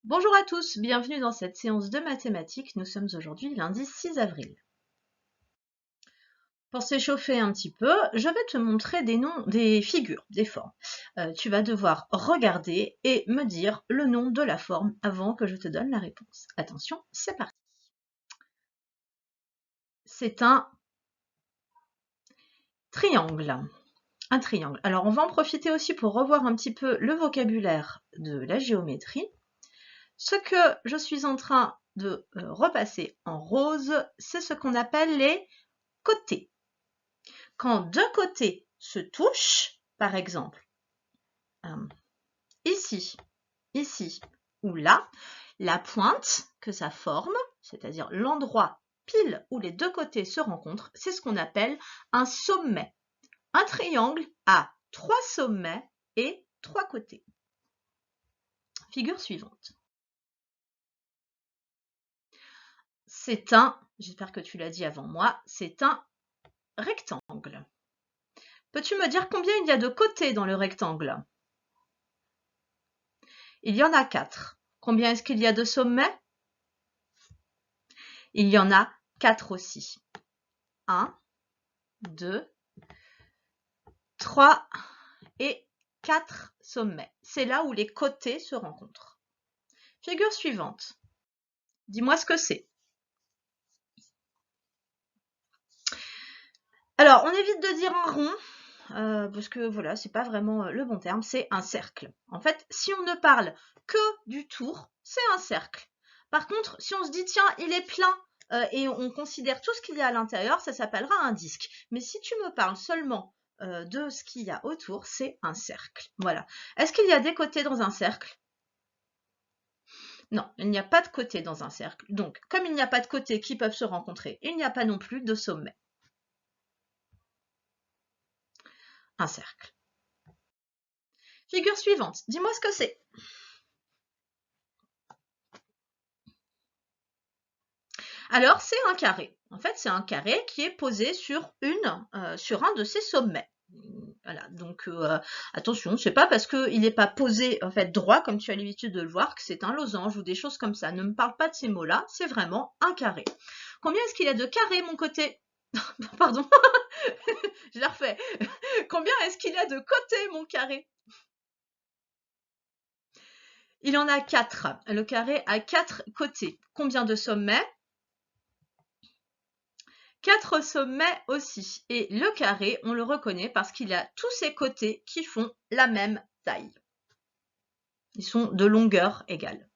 Bonjour à tous, bienvenue dans cette séance de mathématiques. Nous sommes aujourd'hui lundi 6 avril. Pour s'échauffer un petit peu, je vais te montrer des noms, des figures, des formes. Tu vas devoir regarder et me dire le nom de la forme avant que je te donne la réponse. Attention, c'est parti. C'est un triangle. Un triangle. Alors, on va en profiter aussi pour revoir un petit peu le vocabulaire de la géométrie. Ce que je suis en train de repasser en rose, c'est ce qu'on appelle les côtés. Quand deux côtés se touchent, par exemple, ici, ici ou là, la pointe que ça forme, c'est-à-dire l'endroit pile où les deux côtés se rencontrent, c'est ce qu'on appelle un sommet. Un triangle a 3 sommets et 3 côtés. Figure suivante. C'est un, j'espère que tu l'as dit avant moi, c'est un rectangle. Peux-tu me dire combien il y a de côtés dans le rectangle? Il y en a 4. Combien est-ce qu'il y a de sommets? Il y en a 4 aussi. 1, 2, 3 et 4 sommets. C'est là où les côtés se rencontrent. Figure suivante. Dis-moi ce que c'est. Alors, on évite de dire un rond, parce que voilà, c'est pas vraiment le bon terme, c'est un cercle. En fait, si on ne parle que du tour, c'est un cercle. Par contre, si on se dit, tiens, il est plein, et on considère tout ce qu'il y a à l'intérieur, ça s'appellera un disque. Mais si tu me parles seulement de ce qu'il y a autour, c'est un cercle. Voilà. Est-ce qu'il y a des côtés dans un cercle? Non, il n'y a pas de côtés dans un cercle. Donc, comme il n'y a pas de côtés qui peuvent se rencontrer, il n'y a pas non plus de sommet. Un cercle. Figure suivante, dis-moi ce que c'est. Alors, c'est un carré. En fait, c'est un carré qui est posé sur un de ses sommets. Voilà, donc attention, c'est pas parce qu'il n'est pas posé en fait droit, comme tu as l'habitude de le voir, que c'est un losange ou des choses comme ça. Ne me parle pas de ces mots-là, c'est vraiment un carré. Combien est-ce qu'il y a de carrés, mon côté? Pardon, je la refais. Combien est-ce qu'il y a de côtés, mon carré? Il en a 4. Le carré a 4 côtés. Combien de sommets? 4 sommets aussi. Et le carré, on le reconnaît parce qu'il a tous ses côtés qui font la même taille. Ils sont de longueur égale.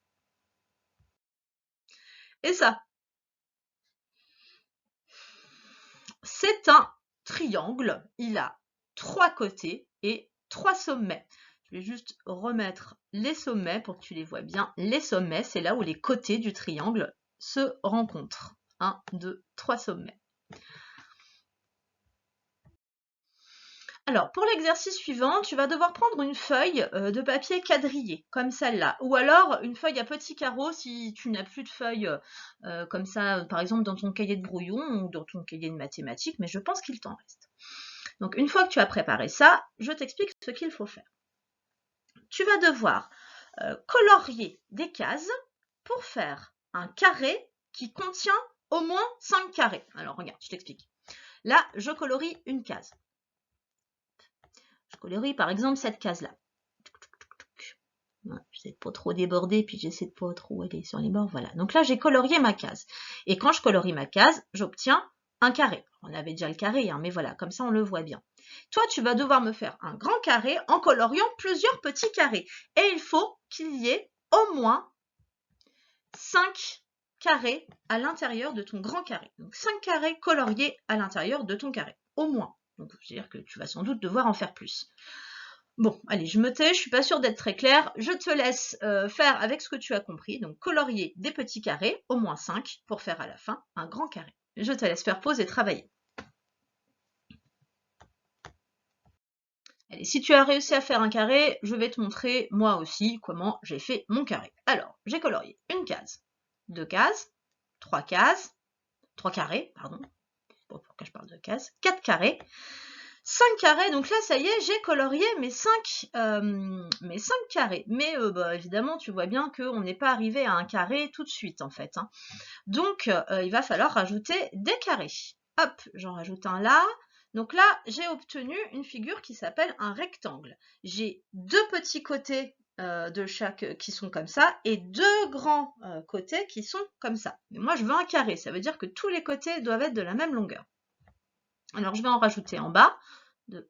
Et ça, c'est un triangle. Il a 3 côtés et 3 sommets. Je vais juste remettre les sommets pour que tu les vois bien. Les sommets, c'est là où les côtés du triangle se rencontrent. 1, 2, 3 sommets. Alors, pour l'exercice suivant, tu vas devoir prendre une feuille de papier quadrillé, comme celle-là. Ou alors une feuille à petits carreaux si tu n'as plus de feuilles comme ça, par exemple dans ton cahier de brouillon ou dans ton cahier de mathématiques, mais je pense qu'il t'en reste. Donc, une fois que tu as préparé ça, je t'explique ce qu'il faut faire. Tu vas devoir colorier des cases pour faire un carré qui contient au moins 5 carrés. Alors, regarde, je t'explique. Là, je colorie une case. Je colorie par exemple cette case-là. J'essaie de pas trop déborder, puis j'essaie de pas trop aller sur les bords. Voilà. Donc là, j'ai colorié ma case. Et quand je colorie ma case, j'obtiens un carré. On avait déjà le carré, hein, mais voilà, comme ça, on le voit bien. Toi, tu vas devoir me faire un grand carré en coloriant plusieurs petits carrés. Et il faut qu'il y ait au moins 5 carrés à l'intérieur de ton grand carré. Donc 5 carrés coloriés à l'intérieur de ton carré. Au moins. Donc, c'est-à-dire que tu vas sans doute devoir en faire plus. Bon, allez, je me tais, je suis pas sûre d'être très claire. Je te laisse faire avec ce que tu as compris. Donc, colorier des petits carrés, au moins 5, pour faire à la fin un grand carré. Je te laisse faire pause et travailler. Allez, si tu as réussi à faire un carré, je vais te montrer moi aussi comment j'ai fait mon carré. Alors, j'ai colorié une case, 2 cases, 3 carrés, pardon. Bon, pourquoi je parle de cases? 4 carrés, 5 carrés, donc là, ça y est, j'ai colorié mes 5 carrés. Mais bah, évidemment, tu vois bien qu'on n'est pas arrivé à un carré tout de suite, en fait. Hein. Donc, il va falloir rajouter des carrés. Hop, j'en rajoute un là. Donc là, j'ai obtenu une figure qui s'appelle un rectangle. J'ai 2 petits côtés de chaque qui sont comme ça et 2 grands côtés qui sont comme ça. Mais moi, je veux un carré, ça veut dire que tous les côtés doivent être de la même longueur. Alors, je vais en rajouter en bas. 2,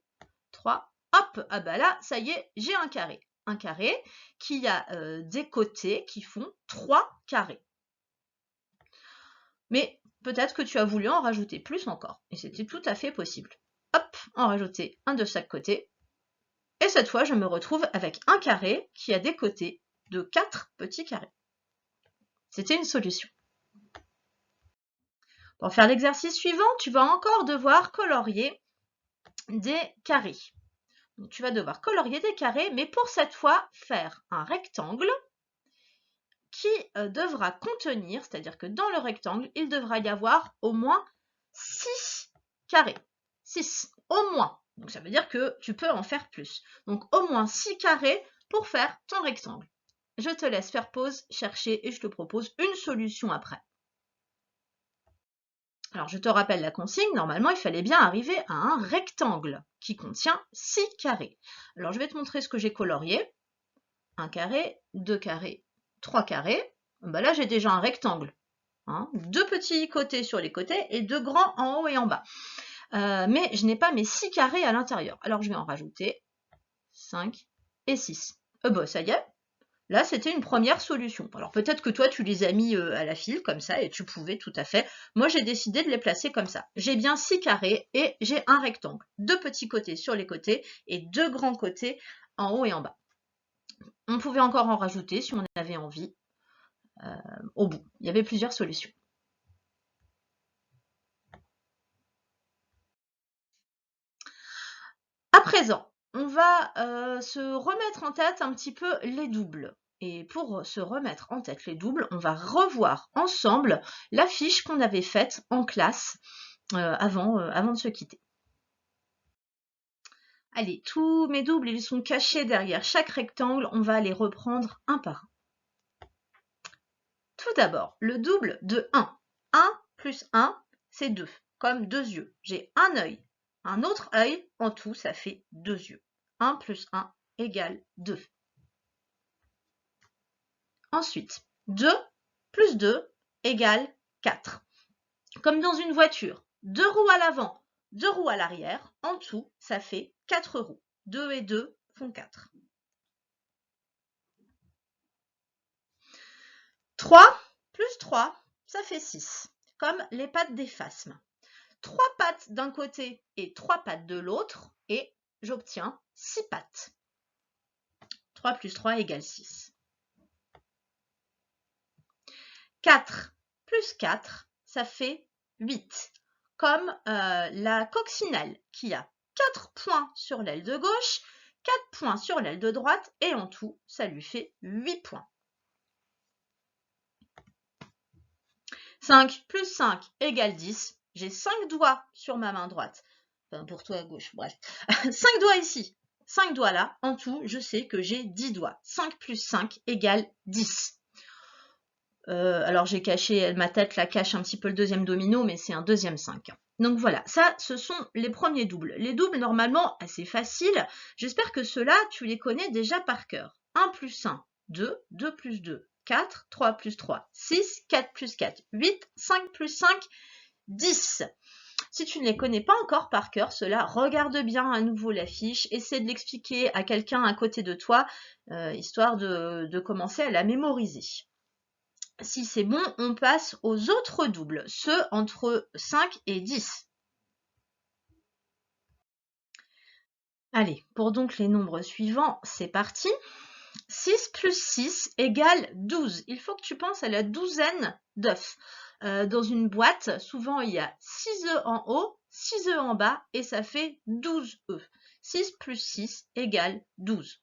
3, hop, ah bah là, ça y est, j'ai un carré. Un carré qui a des côtés qui font 3 carrés. Mais peut-être que tu as voulu en rajouter plus encore, et c'était tout à fait possible. Hop, en rajouter un de chaque côté. Et cette fois, je me retrouve avec un carré qui a des côtés de 4 petits carrés. C'était une solution. Pour faire l'exercice suivant, tu vas encore devoir colorier des carrés. Donc, tu vas devoir colorier des carrés, mais pour cette fois, faire un rectangle qui devra contenir, c'est-à-dire que dans le rectangle, il devra y avoir au moins 6 carrés. 6, au moins. Donc ça veut dire que tu peux en faire plus. Donc au moins 6 carrés pour faire ton rectangle. Je te laisse faire pause, chercher et je te propose une solution après. Alors je te rappelle la consigne, normalement il fallait bien arriver à un rectangle qui contient 6 carrés. Alors je vais te montrer ce que j'ai colorié. 1 carré, 2 carrés, 3 carrés. Ben là j'ai déjà un rectangle. Hein, 2 petits côtés sur les côtés et 2 grands en haut et en bas. Mais je n'ai pas mes 6 carrés à l'intérieur. Alors je vais en rajouter 5 et 6. Bah, ça y est, là c'était une première solution. Alors peut-être que toi tu les as mis à la file comme ça et tu pouvais tout à fait. Moi j'ai décidé de les placer comme ça. J'ai bien 6 carrés et j'ai un rectangle. 2 petits côtés sur les côtés et 2 grands côtés en haut et en bas. On pouvait encore en rajouter si on avait envie au bout. Il y avait plusieurs solutions. À présent, on va se remettre en tête un petit peu les doubles. Et pour se remettre en tête les doubles, on va revoir ensemble la fiche qu'on avait faite en classe avant de se quitter. Allez, tous mes doubles, ils sont cachés derrière chaque rectangle. On va les reprendre un par un. Tout d'abord, le double de 1. 1 plus 1, c'est 2, comme 2 yeux. J'ai un œil, un autre œil, en tout, ça fait 2 yeux. 1 plus 1 égale 2. Ensuite, 2 plus 2 égale 4. Comme dans une voiture, 2 roues à l'avant, 2 roues à l'arrière, en tout, ça fait 4 roues. 2 et 2 font 4. 3 plus 3, ça fait 6, comme les pattes des phasmes. 3 pattes d'un côté et 3 pattes de l'autre, et j'obtiens 6 pattes. 3 plus 3 égale 6. 4 plus 4, ça fait 8. Comme la coccinelle qui a 4 points sur l'aile de gauche, 4 points sur l'aile de droite, et en tout, ça lui fait 8 points. 5 plus 5 égale 10. J'ai 5 doigts sur ma main droite. Enfin, pour toi à gauche, bref. 5 doigts ici, 5 doigts là. En tout, je sais que j'ai 10 doigts. 5 plus 5 égale 10. Alors j'ai caché, ma tête la cache un petit peu le deuxième domino, mais c'est un deuxième 5. Donc voilà, ça, ce sont les premiers doubles. Les doubles, normalement, assez faciles. J'espère que ceux-là, tu les connais déjà par cœur. 1 plus 1, 2, 2 plus 2, 4, 3 plus 3, 6, 4 plus 4, 8, 5 plus 5, 10. Si tu ne les connais pas encore par cœur, cela, regarde bien à nouveau la fiche, essaie de l'expliquer à quelqu'un à côté de toi, histoire de commencer à la mémoriser. Si c'est bon, on passe aux autres doubles, ceux entre 5 et 10. Allez, pour donc les nombres suivants, c'est parti. 6 plus 6 égale 12. Il faut que tu penses à la douzaine d'œufs. Dans une boîte, souvent il y a 6 œufs en haut, 6 œufs en bas et ça fait 12 œufs. 6 plus 6 égale 12.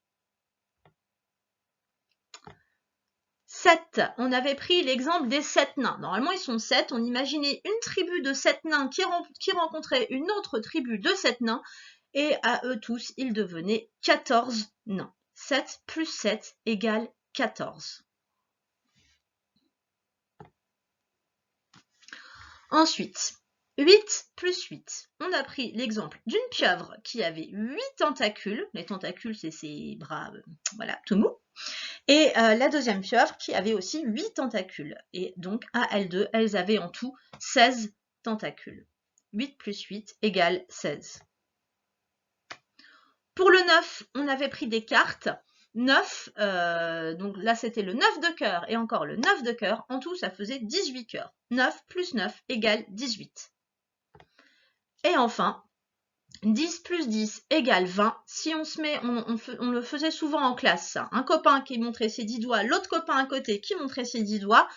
7. On avait pris l'exemple des 7 nains. Normalement, ils sont 7. On imaginait une tribu de 7 nains qui rencontrait une autre tribu de 7 nains. Et à eux tous, ils devenaient 14 nains. 7 plus 7 égale 14. Ensuite, 8 plus 8. On a pris l'exemple d'une pieuvre qui avait 8 tentacules. Les tentacules, c'est ses bras, voilà, tout mou. Et la deuxième pieuvre qui avait aussi 8 tentacules. Et donc, à elles deux, elles avaient en tout 16 tentacules. 8 plus 8 égale 16. Pour le 9, on avait pris des cartes. 9, donc là c'était le 9 de cœur et encore le 9 de cœur. En tout, ça faisait 18 cœurs. 9 plus 9 égale 18. Et enfin, 10 plus 10 égale 20. Si on se met, on le faisait souvent en classe, ça. Un copain qui montrait ses 10 doigts, l'autre copain à côté qui montrait ses 10 doigts.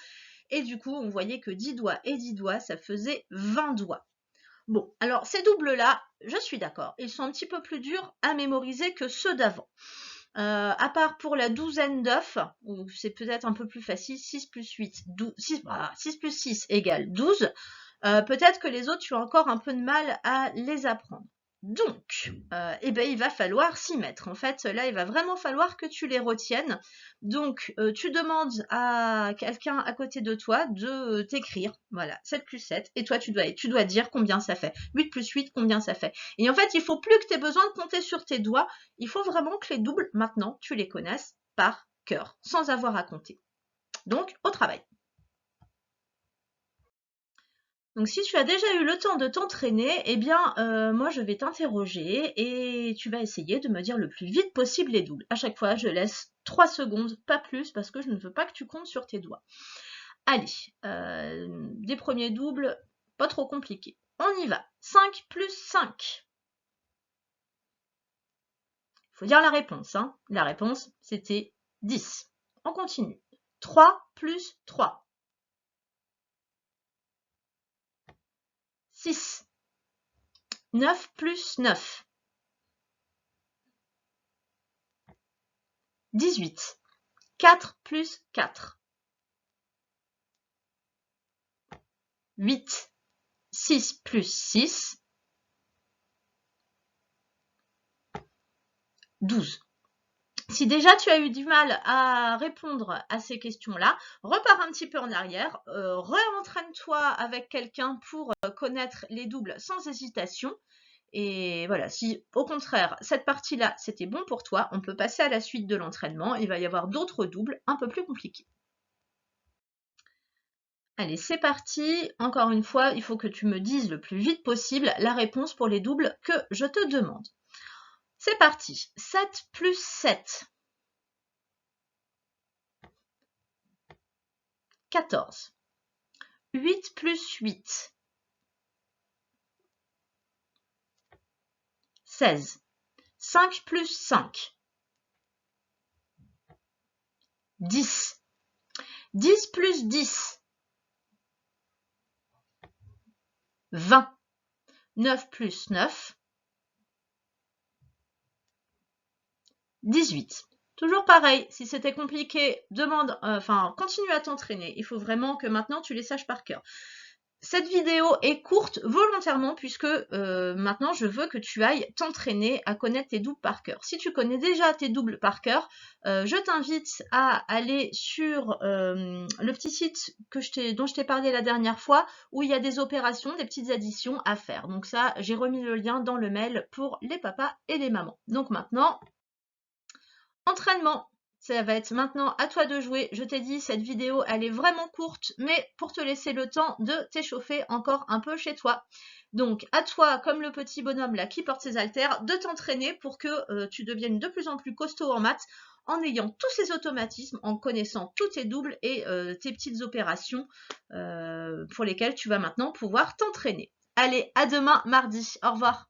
Et du coup, on voyait que 10 doigts et 10 doigts, ça faisait 20 doigts. Bon, alors ces doubles-là, je suis d'accord, ils sont un petit peu plus durs à mémoriser que ceux d'avant. À part pour la douzaine d'œufs, où c'est peut-être un peu plus facile, 6 plus 8, 12, 6 plus 6 égale 12. Peut-être que les autres, tu as encore un peu de mal à les apprendre. Donc, eh ben, il va falloir s'y mettre. En fait, là, il va vraiment falloir que tu les retiennes. Donc, tu demandes à quelqu'un à côté de toi de t'écrire, voilà, 7 plus 7, et toi, tu dois dire combien ça fait. 8 plus 8, combien ça fait. Et en fait, il faut plus que tu aies besoin de compter sur tes doigts. Il faut vraiment que les doubles, maintenant, tu les connaisses par cœur, sans avoir à compter. Donc, au travail. Donc, si tu as déjà eu le temps de t'entraîner, eh bien, moi, je vais t'interroger et tu vas essayer de me dire le plus vite possible les doubles. À chaque fois, je laisse 3 secondes, pas plus, parce que je ne veux pas que tu comptes sur tes doigts. Allez, des premiers doubles, pas trop compliqués. On y va. 5 plus 5. Il faut dire la réponse, hein. La réponse, c'était 10. On continue. 3 plus 3. 6. 9 plus 9. 18. 4 plus 4. 8. 6 plus 6. 12. Si déjà tu as eu du mal à répondre à ces questions-là, repars un petit peu en arrière, re-entraîne-toi avec quelqu'un pour connaître les doubles sans hésitation. Et voilà, si au contraire, cette partie-là, c'était bon pour toi, on peut passer à la suite de l'entraînement. Il va y avoir d'autres doubles un peu plus compliqués. Allez, c'est parti. Encore une fois, il faut que tu me dises le plus vite possible la réponse pour les doubles que je te demande. C'est parti. 7 plus 7. 14. 8 plus 8. 16. 5 plus 5. 10. 10 plus 10. 20. 9 plus 9. 18. Toujours pareil, si c'était compliqué, continue à t'entraîner. Il faut vraiment que maintenant tu les saches par cœur. Cette vidéo est courte volontairement puisque maintenant je veux que tu ailles t'entraîner à connaître tes doubles par cœur. Si tu connais déjà tes doubles par cœur, je t'invite à aller sur le petit site dont je t'ai parlé la dernière fois où il y a des opérations, des petites additions à faire. Donc ça, j'ai remis le lien dans le mail pour les papas et les mamans. Donc maintenant, entraînement. Ça va être maintenant à toi de jouer. Je t'ai dit, cette vidéo, elle est vraiment courte, mais pour te laisser le temps de t'échauffer encore un peu chez toi. Donc, à toi, comme le petit bonhomme là qui porte ses haltères, de t'entraîner pour que tu deviennes de plus en plus costaud en maths, en ayant tous ces automatismes, en connaissant tous tes doubles et tes petites opérations pour lesquelles tu vas maintenant pouvoir t'entraîner. Allez, à demain, mardi. Au revoir.